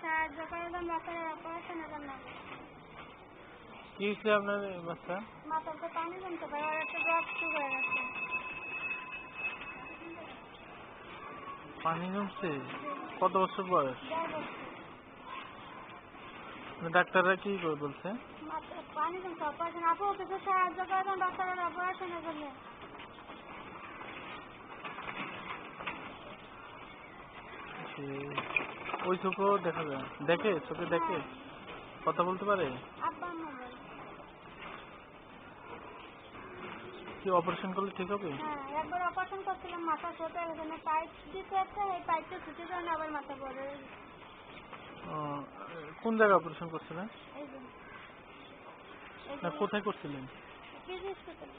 সাহায্য করে দেন বাচ্চাদের অপারেশনের জন্য। কি হয়েছে আপনার বাচ্চা? মাথাতে পানি জমতে পারে, আর একটা রক্ত শুরু হয়ে গেছে। পানি জমছে? কত বছর বয়স? 1.5 বছর। ডাক্তাররা কি বলছে? পানি জমছে, অপারেশন। আপু কিছু সাহায্য করে দেন বাচ্চাদের অপারেশনের জন্য। ওই চোখও দেখা যায়? দেখে? চোখে দেখে? কথা বলতে পারে? আব্বা আম্মা বলে। কি অপারেশন করলে ঠিক হবে? হ্যাঁ, একবার অপারেশন করছিলাম, মাথা ছোট হয়ে গেছে, পাইপ দিতে হচ্ছে, এই পাইপটা ছুটে যাওয়ার আবার মাথা বড় হয়ে গেছে। কোন জায়গায় অপারেশন করছিলেন? এই যে কোথায় করছিলেন? কিডনি হাসপাতালে।